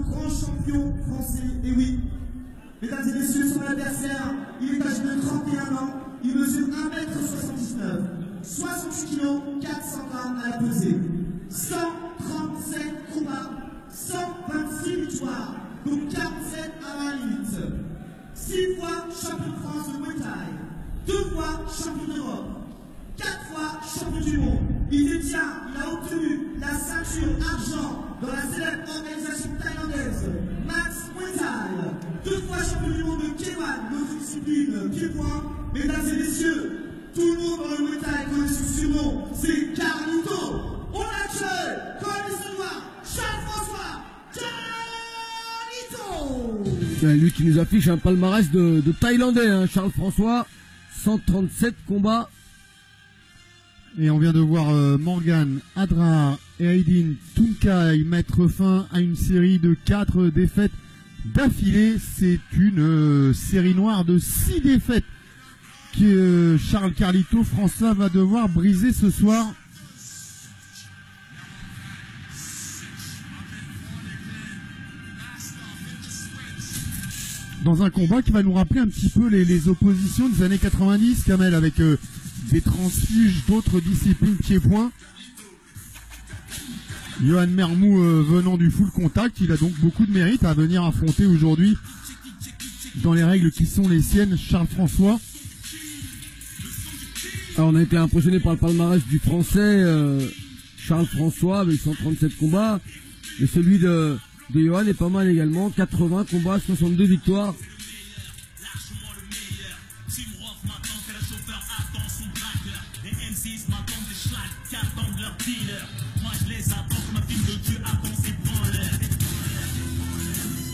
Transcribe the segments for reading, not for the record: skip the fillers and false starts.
grand champion français. Et oui, mesdames et messieurs, son adversaire, il est âgé de 31 ans, il mesure 1m79, 60 kg, 400 grammes à la pesée, 137 combats, 126 victoires, donc 47 à la limite. 6 fois champion de France de Muay Thai, 2 fois champion d'Europe, 4 fois champion du monde. Il a obtenu la ceinture argent dans la célèbre organisation thaïlandaise Max Muay Thai, 2 fois champion du monde de K1, l'autre discipline pied-point. Mesdames et messieurs, tout le monde dans le Muay Thai connaît son surnom, c'est Carlito. On l'accueille, comme il se doit, Charles-François Carlito. C'est lui qui nous affiche un palmarès de Thaïlandais, hein, Charles-François, 137 combats. Et on vient de voir Morgan, Adra et Aydin Tunkai mettre fin à une série de 4 défaites d'affilée. C'est une série noire de 6 défaites que Charles Carlito François va devoir briser ce soir. Dans un combat qui va nous rappeler un petit peu les oppositions des années 90, Kamel, avec des transfuges d'autres disciplines pied-point. Johan Mermou venant du full contact, il a donc beaucoup de mérite à venir affronter aujourd'hui, dans les règles qui sont les siennes, Charles François. Alors on a été impressionné par le palmarès du français Charles François avec 137 combats, et celui de Johan est pas mal également, 80 combats, 62 victoires.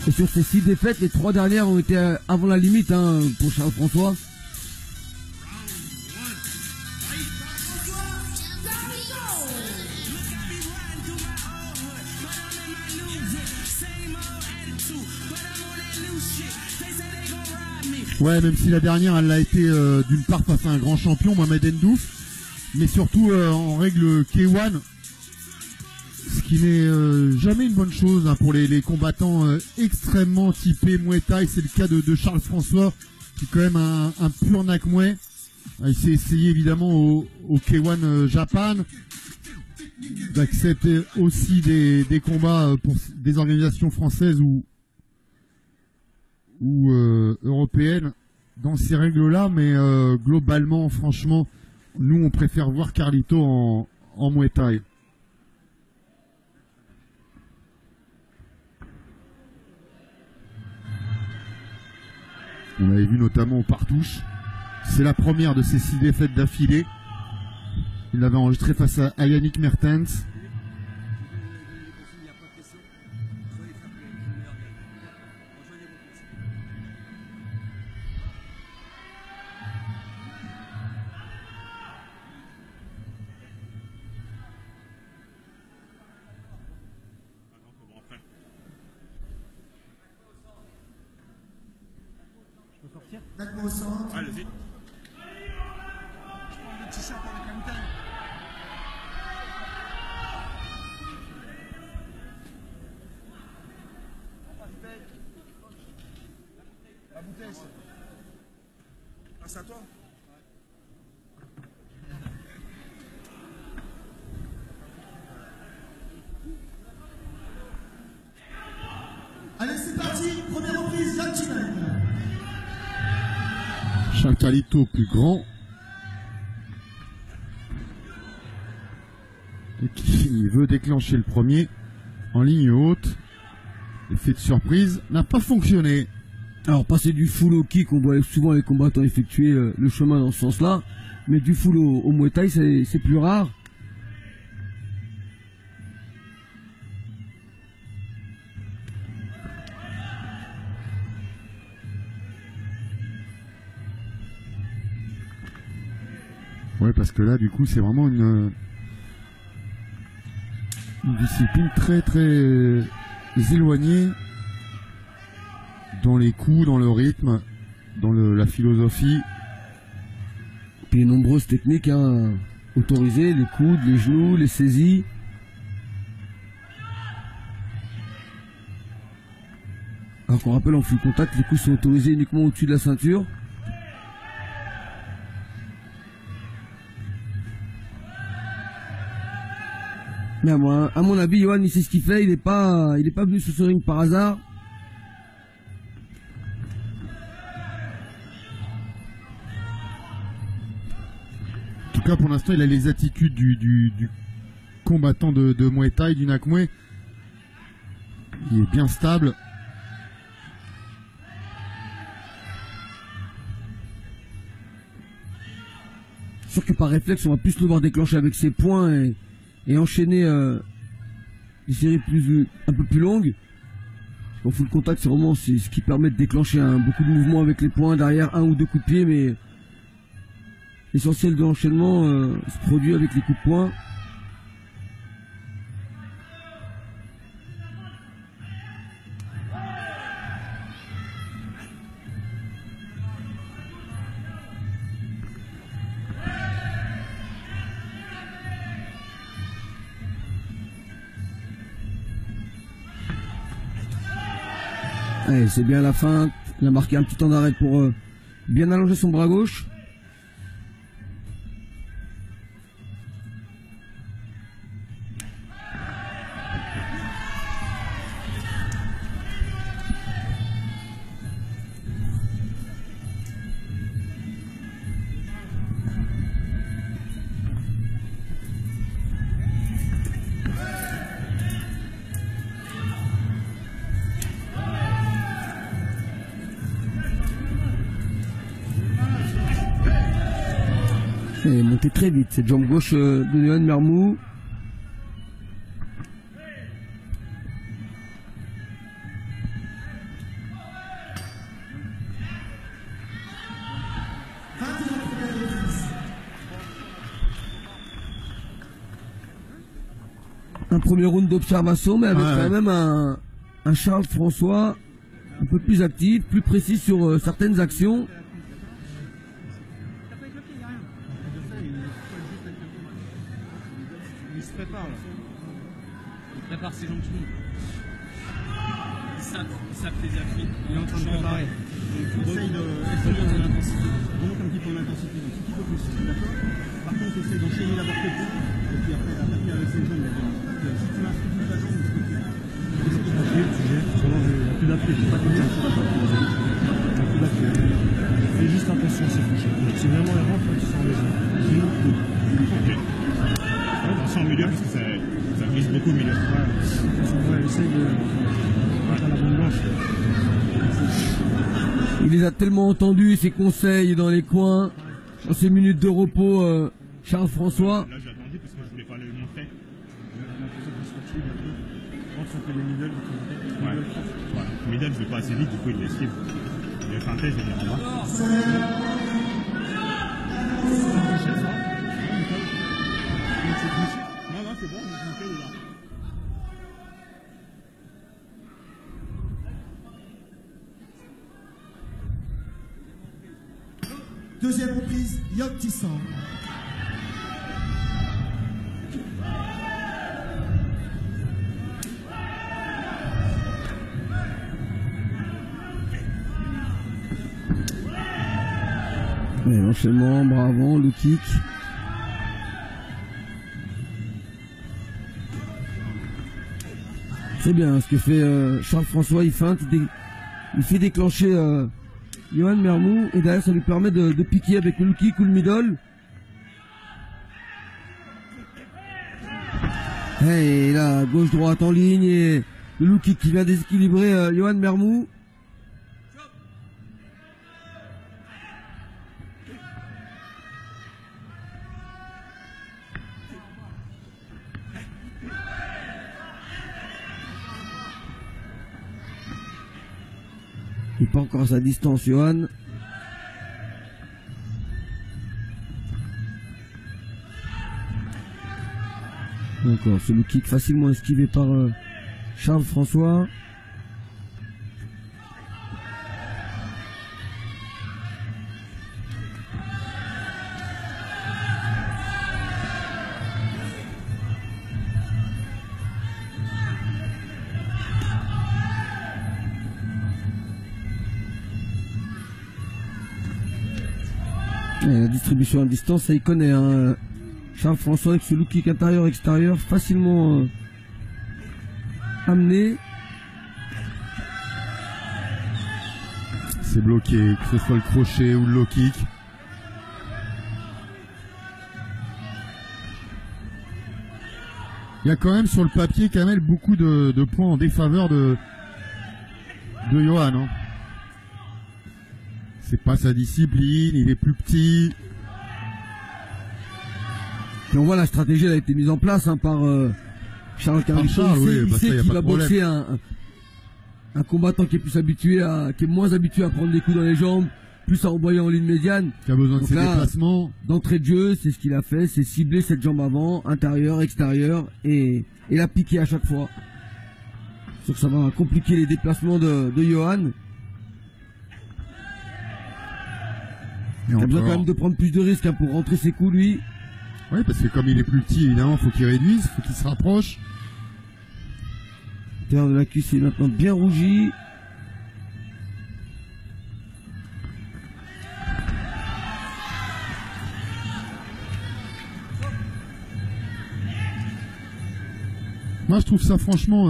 Et sur ces 6 défaites, les 3 dernières ont été avant la limite, hein, pour Charles François. Ouais, même si la dernière, elle a été d'une part face à un grand champion, Mohamed Ndouf, mais surtout en règle K1, ce qui n'est jamais une bonne chose, hein, pour les combattants extrêmement typés Muay Thai. C'est le cas de Charles François, qui est quand même un pur Nakmuay. Il s'est essayé évidemment au K1 Japan, d'accepter aussi des combats pour des organisations françaises ou européenne dans ces règles-là, mais globalement, franchement, nous on préfère voir Carlito en Muay Thai. On l'avait vu notamment au Partouche. C'est la première de ces 6 défaites d'affilée. Il l'avait enregistré face à Yannick Mertens. D'accord au centre. Allez-y. Je prends le t-shirt avec la bouteille. La bouteille, c'est. Ah, c'est à toi? Allez, c'est parti. Première reprise, gentlemen. Charles Carlito plus grand et qui veut déclencher le premier en ligne haute. L'effet de surprise n'a pas fonctionné. Alors passer du full au kick, on voit souvent les combattants effectuer le chemin dans ce sens-là, mais du full au Muay Thai c'est plus rare. Ouais, parce que là, du coup, c'est vraiment une discipline très très éloignée dans les coups, dans le rythme, dans la philosophie. Puis les nombreuses techniques, hein, autorisées, les coudes, les genoux, les saisies. Alors qu'on rappelle en full contact, les coups sont autorisés uniquement au-dessus de la ceinture. Mais à mon avis, Johan, il sait ce qu'il fait, il est pas venu sur ce ring par hasard. En tout cas, pour l'instant, il a les attitudes du combattant de Muay Thai, du Nak Muay. Il est bien stable. Sûr que par réflexe, on va plus le voir déclencher avec ses poings et enchaîner des séries un peu plus longues. En full contact, c'est vraiment ce qui permet de déclencher beaucoup de mouvements avec les poings, derrière un ou deux coups de pied, mais l'essentiel de l'enchaînement se produit avec les coups de poing. Allez, c'est bien la fin. Il a marqué un petit temps d'arrêt pour bien allonger son bras gauche. Et monté très vite, cette jambe gauche de Johan Mermoux. Un premier round d'observation, mais avec quand même un Charles François un peu plus actif, plus précis sur certaines actions. Il se prépare là. Il prépare ses jambes. Il sape les appuis. Il est en train de préparer. Donc essaye de monter l'intensité. Remonte un petit peu l'intensité, un petit peu plus. D'accord. Par contre, essaye d'enchaîner d'abord tes pieds. Et puis après attaquer avec ses jambes. Si tu inscris toute la jambe, tu peux. Il n'y a plus d'appui. Il n'y a plus d'appui. Fais juste attention à ces couches. C'est vraiment les rampes qui sont en léger. Attention au milieu parce que ça glisse beaucoup au milieu. Ouais, essaye de mettre à la bonne blanche. Il les a tellement entendus, ses conseils dans les coins, dans ses minutes de repos, Charles François. Là j'ai attendu parce que je voulais pas le montrer. Ouais. Middle je vais pas assez vite, du coup il l'esquive. Il est feinté, je vais dire en bas. Non, c'est bon, nickel, là. Deuxième reprise, Yop Tissan. L'enchaînement, bras avant, le kick. C'est bien ce que fait Charles François, il feinte, il fait déclencher Johan Mermoux et derrière ça lui permet de piquer avec le kick ou le middle. Et là, gauche-droite en ligne et le low kick qui vient déséquilibrer Johan Mermoux. Il n'est pas encore à sa distance, Johan. Encore ce low kick facilement esquivé par Charles François. Et la distribution à distance, ça il connaît. Hein. Charles François avec ce look kick intérieur-extérieur, facilement amené. C'est bloqué, que ce soit le crochet ou le low kick. Il y a quand même sur le papier Kamel beaucoup de points en défaveur de Yohan. Hein. C'est pas sa discipline, il est plus petit. Et on voit la stratégie, elle a été mise en place hein, par Charles Carlito. Il sait qu'il va boxer un combattant qui est plus habitué qui est moins habitué à prendre des coups dans les jambes, plus à envoyer en ligne médiane. Qui a besoin de ses déplacements. D'entrée de jeu, c'est ce qu'il a fait, c'est cibler cette jambe avant, intérieur, extérieur, et la piquer à chaque fois. Sauf que ça va compliquer les déplacements de Yohan. Il a besoin quand même de prendre plus de risques hein, pour rentrer ses coups lui. Oui, parce que comme il est plus petit, évidemment, faut qu'il réduise, faut qu'il se rapproche. L'intérieur de la cuisse est maintenant bien rougi. Moi, je trouve ça franchement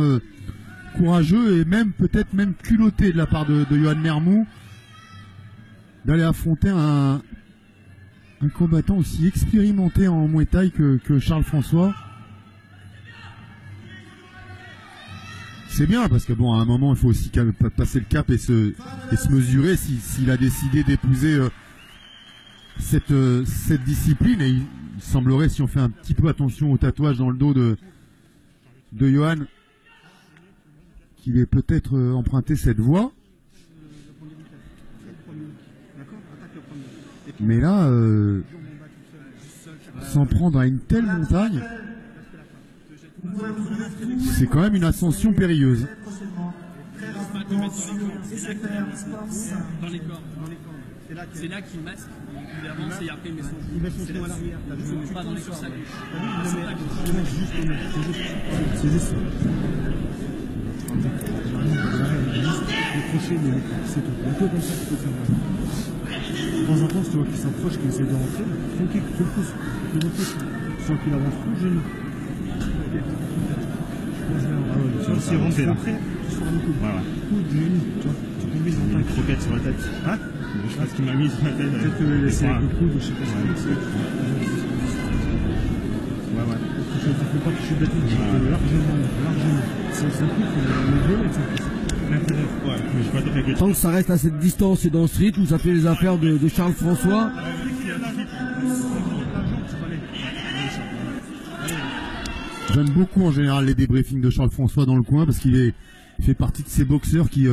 courageux et même peut-être même culotté de la part de Yohan Mermoux d'aller affronter un combattant aussi expérimenté en Muay Thai que Charles François. C'est bien parce que bon, à un moment, il faut aussi passer le cap et se mesurer s'il a décidé d'épouser cette discipline. Et il semblerait, si on fait un petit peu attention au tatouage dans le dos de Yohan, qu'il ait peut-être emprunté cette voie. Mais là, s'en prendre à une telle montagne, c'est quand même une ascension périlleuse. Dans les cordes. C'est là qu'il masque, il avance et après il met son genou à l'arrière. Pas dans les cordes. C'est juste. Le crochet, c'est tout. Un peu comme ça qu'il faut faire. De temps en temps, si tu vois qu'il s'approche, qu'il essaie de rentrer, tu le pousses. Tu le pousses. Sans qu'il avance trop, genou. Tu vois, s'il rentre trop près, tu sors le coup. Coup, genou, tu vois. Tu combines en taille. Croquette sur la tête. Hein? Je sais pas ce qu'il m'a mis sur la tête. Peut-être que laisser avec le coude, je sais pas ce que c'est. Ouais. Il ne faut pas toucher de la tête, largement. C'est un coup, il faut le lever et ça. Ouais, mais je pas fait que Tant que ça reste à cette distance et dans ce rythme, ça fait les affaires de Charles François. J'aime beaucoup en général les débriefings de Charles François dans le coin parce qu'il fait partie de ces boxeurs qui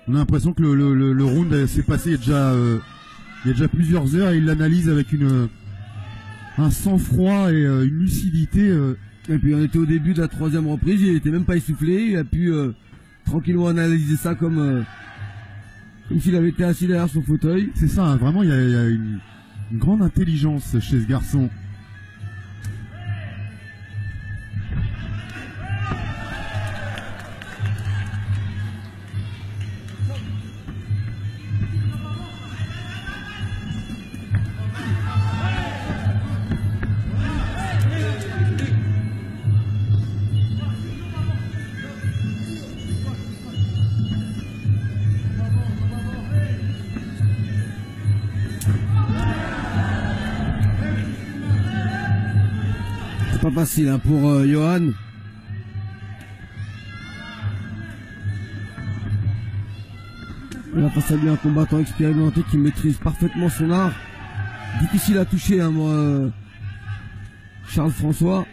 on a l'impression que le round s'est passé il y a déjà plusieurs heures et il l'analyse avec un sang-froid et une lucidité. Et puis on était au début de la troisième reprise, il n'était même pas essoufflé, il a pu tranquillement analyser ça comme s'il avait été assis derrière son fauteuil. C'est ça, hein, vraiment il y a une grande intelligence chez ce garçon. Pas facile hein, pour Yohan. Il a face à lui un combattant expérimenté qui maîtrise parfaitement son art. Difficile à toucher, hein, moi, Charles François.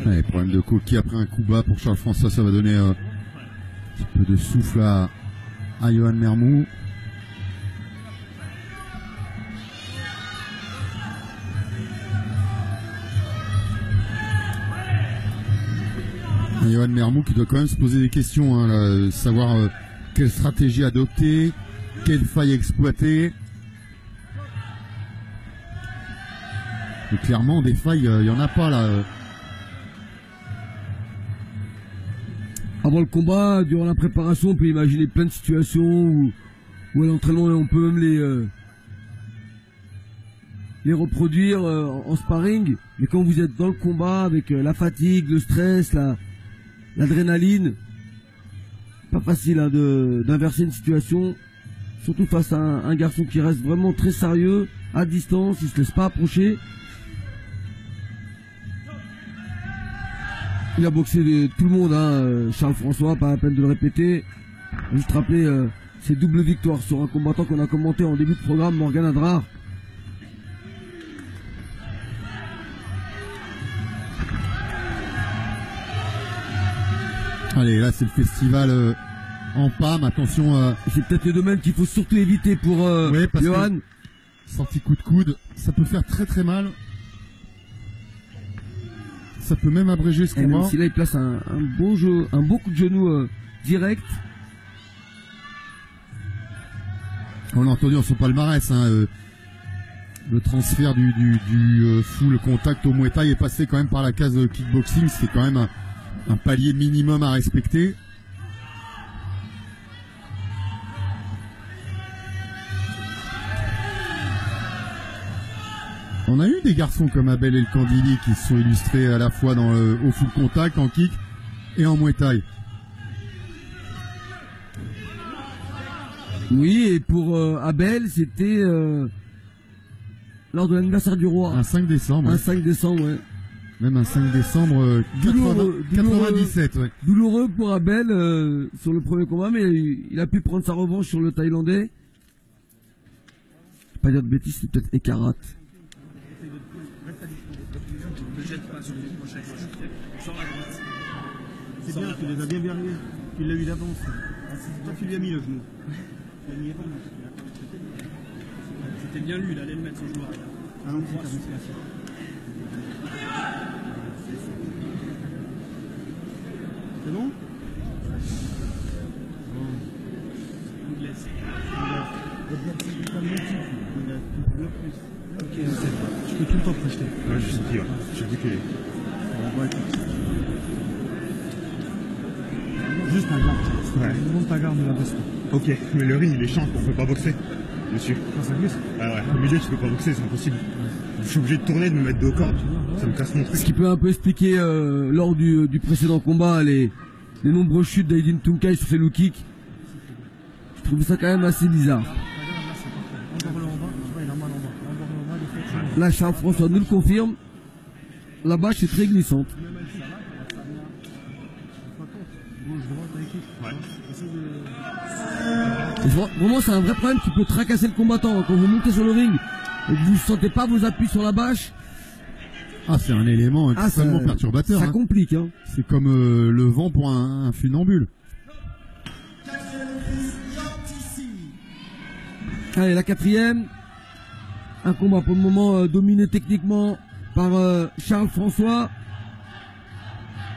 Ouais, problème de coquille après un coup bas pour Charles François, ça va donner un petit peu de souffle à à Yohan Mermoux. Yohan Mermoux qui doit quand même se poser des questions, hein, là, savoir quelle stratégie adopter, quelle faille exploiter. Et clairement, des failles, il n'y en a pas là. Avant le combat, durant la préparation, on peut imaginer plein de situations où à l'entraînement, on peut même les reproduire en sparring. Mais quand vous êtes dans le combat avec la fatigue, le stress, l'adrénaline, pas facile hein, d'inverser une situation, surtout face à un garçon qui reste vraiment très sérieux, à distance, il se laisse pas approcher. Il a boxé tout le monde, hein, Charles François, pas la peine de le répéter. Juste rappeler ses doubles victoires sur un combattant qu'on a commenté en début de programme, Morgan Adrar. Allez, là c'est le festival en PAM, attention. C'est peut-être le domaine qu'il faut surtout éviter pour Yohan. Sorti coup de coude, ça peut faire très très mal. Ça peut même abréger ce combat. Même si là il place un beau coup de genou direct. On l'a entendu dans son palmarès, hein, le transfert du full contact au Muay Thai est passé quand même par la case kickboxing, c'est quand même un palier minimum à respecter. On a eu des garçons comme Abel El Kandili qui se sont illustrés à la fois au full contact, en kick et en Muay Thai. Oui, et pour Abel, c'était lors de l'anniversaire du roi. Un 5 décembre. Un 5 décembre, ouais. Même un 5 décembre 97, ouais. Douloureux pour Abel sur le premier combat, mais il a pu prendre sa revanche sur le Thaïlandais. Je vais pas dire de bêtises, c'est peut-être Ekarat. C'est bien, tu les as bien verrouillés. Tu l'as eu d'avance. Toi, tu lui as mis le genou. Tu l'as mis avant. C'était bien lui, il allait le mettre son joueur. Ah non, c'est ta musculation. C'est bon? Il laisse. Ok, je peux tout le temps projeter. Ouais, je sais, ouais. J'ai vu que. Juste ta garde. Ouais. Monte ta garde de la baisse. Ok, mais le ring il est chiant, on peut pas boxer dessus. Quand ça glisse. Ah ouais, au milieu tu peux pas boxer, c'est impossible. Je suis obligé de tourner, de me mettre dos au corps, ça me casse mon Ce truc. qui peut un peu expliquer lors du précédent combat les nombreuses chutes d'Aydin Tunkai sur ses low kicks. Je trouve ça quand même assez bizarre. Là, Charles François nous le confirme. La bâche est très glissante. Ouais. Vraiment, c'est un vrai problème qui peut tracasser le combattant. Quand vous montez sur le ring et que vous ne sentez pas vos appuis sur la bâche. Ah, c'est un élément extrêmement perturbateur. Ça complique. Hein. C'est comme le vent pour un funambule. Allez, la quatrième. Un combat pour le moment dominé techniquement par Charles François.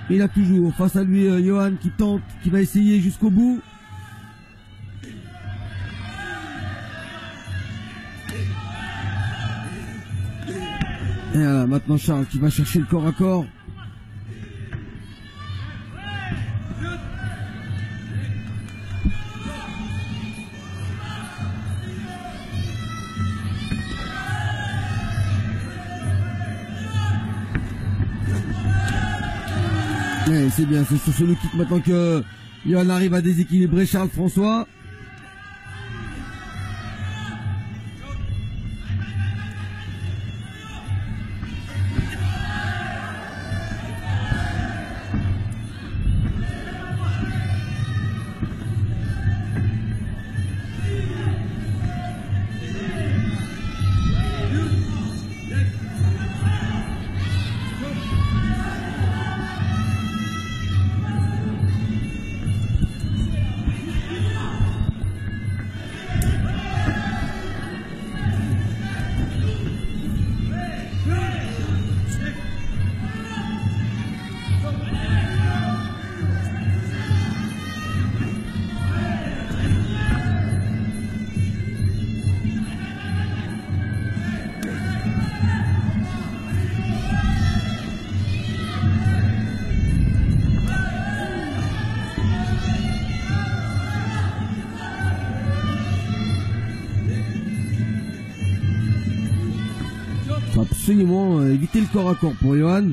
Il a toujours face à lui Yohan qui va essayer jusqu'au bout. Et maintenant Charles qui va chercher le corps à corps. Ouais, c'est bien, c'est sur ce low kick maintenant que Yohan arrive à déséquilibrer Charles François. absolument éviter le corps à corps pour Johan.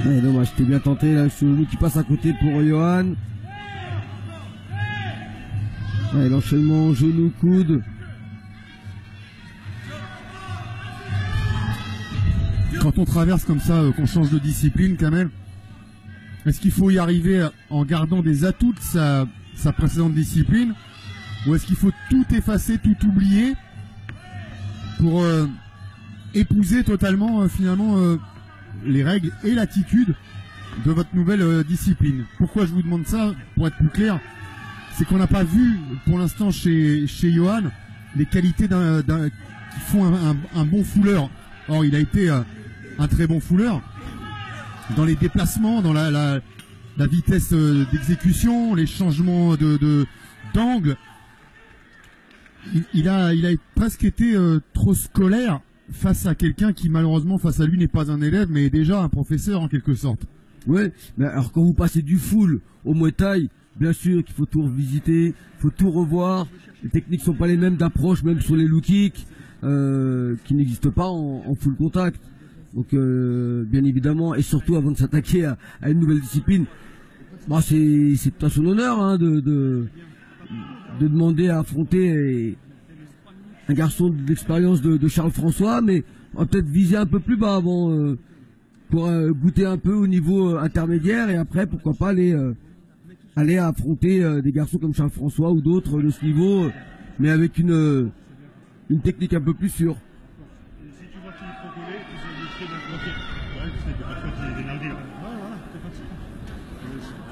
Ouais, dommage, c'était bien tenté là, celui qui passe à côté pour Johan. Ouais, l'enchaînement genou coude. Quand on traverse comme ça, qu'on change de discipline, Kamel, est-ce qu'il faut y arriver en gardant des atouts de sa précédente discipline, ou est-ce qu'il faut tout effacer, tout oublier pour épouser totalement finalement les règles et l'attitude de votre nouvelle discipline? Pourquoi je vous demande ça? Pour être plus clair, c'est qu'on n'a pas vu pour l'instant chez Johan les qualités qui font un bon fouleur. Or, il a été un très bon fouleur dans les déplacements, dans la vitesse d'exécution, les changements d'angle. Il a presque été trop scolaire face à quelqu'un qui malheureusement face à lui n'est pas un élève mais est déjà un professeur en quelque sorte. Ouais, mais alors quand vous passez du full au Muay Thai, bien sûr qu'il faut tout revisiter, faut tout revoir. Les techniques sont pas les mêmes d'approche, même sur les low kicks, qui n'existent pas en full contact. Donc bien évidemment, et surtout avant de s'attaquer à une nouvelle discipline, bah c'est à son honneur hein, de demander à affronter un garçon d'expérience de Charles François, mais on va peut-être viser un peu plus bas avant pour goûter un peu au niveau intermédiaire et après pourquoi pas aller affronter des garçons comme Charles François ou d'autres de ce niveau, mais avec une technique un peu plus sûre. Si tu vois qu'il est trop collé, tu sais lui tirer d'un côté. Ouais, c'est pas trop qu'il est dénardé là. Ouais, voilà,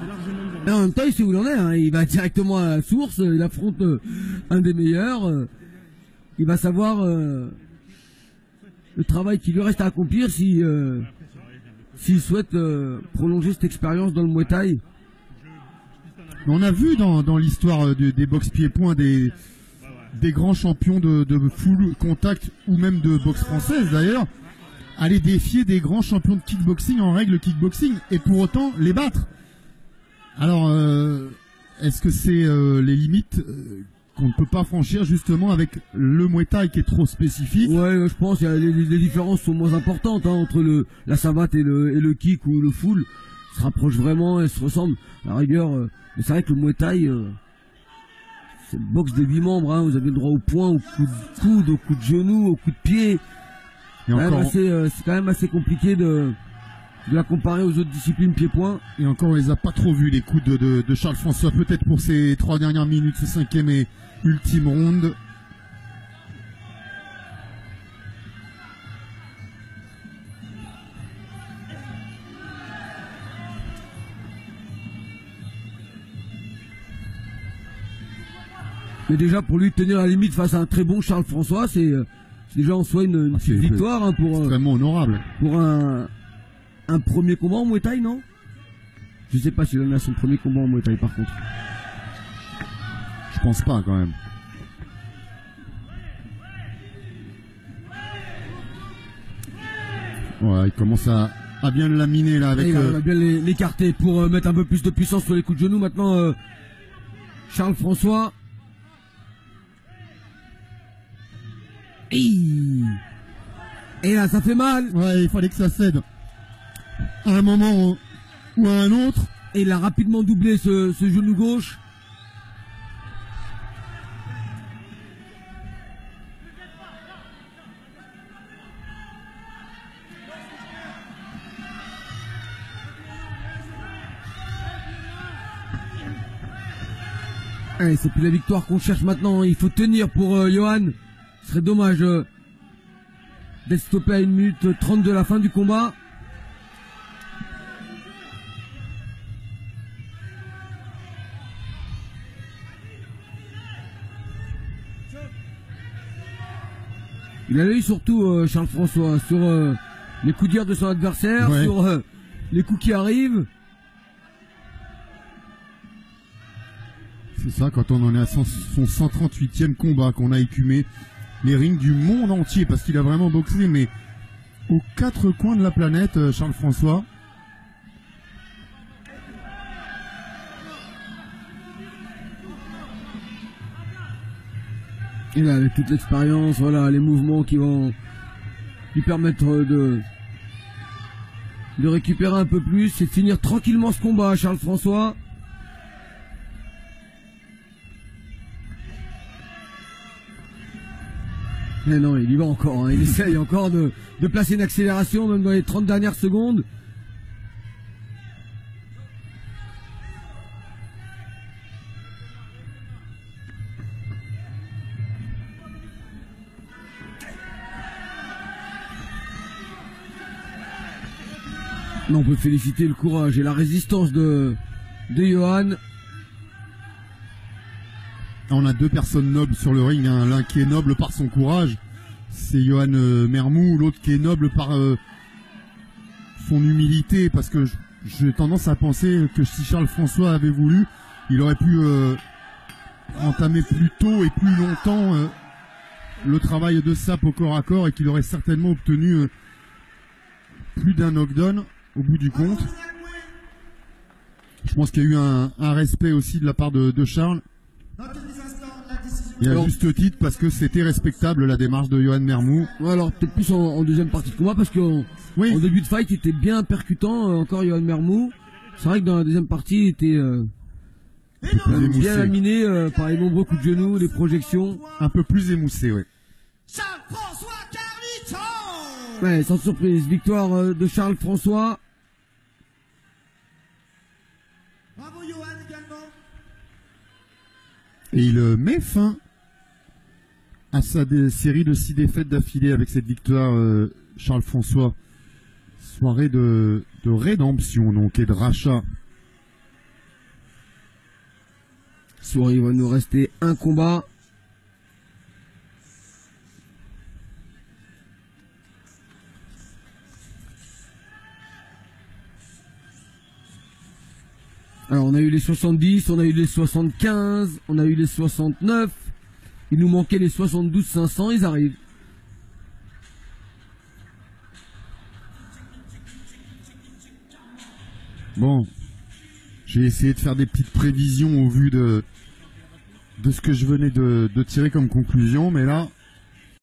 c'est largement Et en même temps, il sait où il en est, hein. Il va directement à la source, il affronte un des meilleurs, il va savoir le travail qu'il lui reste à accomplir s'il souhaite prolonger cette expérience dans le Muay Thai. On a vu dans l'histoire des boxe pieds-points des grands champions de full contact ou même de boxe française d'ailleurs aller défier des grands champions de kickboxing en règle kickboxing et pour autant les battre. Alors est-ce que c'est les limites qu'on ne peut pas franchir justement avec le Muay Thai qui est trop spécifique? Ouais, je pense que les différences sont moins importantes hein, entre la savate et le kick ou le full. Ils se rapprochent vraiment, elles se ressemblent. À la rigueur, mais c'est vrai que le Muay Thai, c'est le boxe des 8 membres. Hein. Vous avez le droit au poing, au coup de coude, au coup de genou, au coup de pied. C'est quand même assez compliqué de la comparer aux autres disciplines pied-point. Et encore, on les a pas trop vus les coups de Charles François. Peut-être pour ces 3 dernières minutes, ce 5e et ultime round. Mais déjà pour lui tenir la limite face à un très bon Charles François, c'est déjà en soi une petite victoire hein, pour extrêmement honorable. Pour un premier combat en Muay Thai, non? Je sais pas s'il en a son premier combat en Muay Thai par contre. Je pense pas quand même. Ouais, il commence à bien le laminer là avec. Il va bien l'écarter pour mettre un peu plus de puissance sur les coups de genoux. Maintenant, Charles François. Et là, ça fait mal. Ouais, il fallait que ça cède. À un moment ou à un autre. Et il a rapidement doublé ce genou gauche. Allez, c'est plus la victoire qu'on cherche maintenant. Il faut tenir pour Johan. Ce serait dommage d'être stoppé à 1 minute 30 de la fin du combat. Il a eu surtout Charles François sur les coups durs de son adversaire, ouais. Sur les coups qui arrivent. C'est ça, quand on en est à son 138e combat, qu'on a écumé les rings du monde entier, parce qu'il a vraiment boxé, mais aux 4 coins de la planète, Charles-François. Et là, avec toute l'expérience, voilà, les mouvements qui vont lui permettre de récupérer un peu plus et de finir tranquillement ce combat, Charles-François. Mais non, il y va encore, hein. Il essaye encore de placer une accélération, même dans les 30 dernières secondes. Non, on peut féliciter le courage et la résistance de Johan. On a 2 personnes nobles sur le ring, hein. L'un qui est noble par son courage, c'est Johan Mermoux, l'autre qui est noble par son humilité, parce que j'ai tendance à penser que si Charles-François avait voulu, il aurait pu entamer plus tôt et plus longtemps le travail de sape au corps à corps, et qu'il aurait certainement obtenu plus d'un knockdown au bout du compte. Je pense qu'il y a eu un respect aussi de la part de Charles. Et à juste titre, parce que c'était respectable la démarche de Johan Mermoux. Ouais, alors peut-être plus en deuxième partie de combat, parce qu'en début de fight il était bien percutant, encore Johan Mermoux. C'est vrai que dans la deuxième partie il était bien laminé par les nombreux coups de genoux, les projections. Un peu plus émoussé, ouais. Charles-François Carlito. Ouais, sans surprise, victoire de Charles-François. Bravo Johan également. Et il met fin à sa série de 6 défaites d'affilée avec cette victoire, Charles-François. Soirée de rédemption, donc, et de rachat. Soirée, il va nous rester un combat. Alors on a eu les 70, on a eu les 75, on a eu les 69. Il nous manquait les 72 500, ils arrivent. Bon, j'ai essayé de faire des petites prévisions au vu de ce que je venais de tirer comme conclusion, mais là,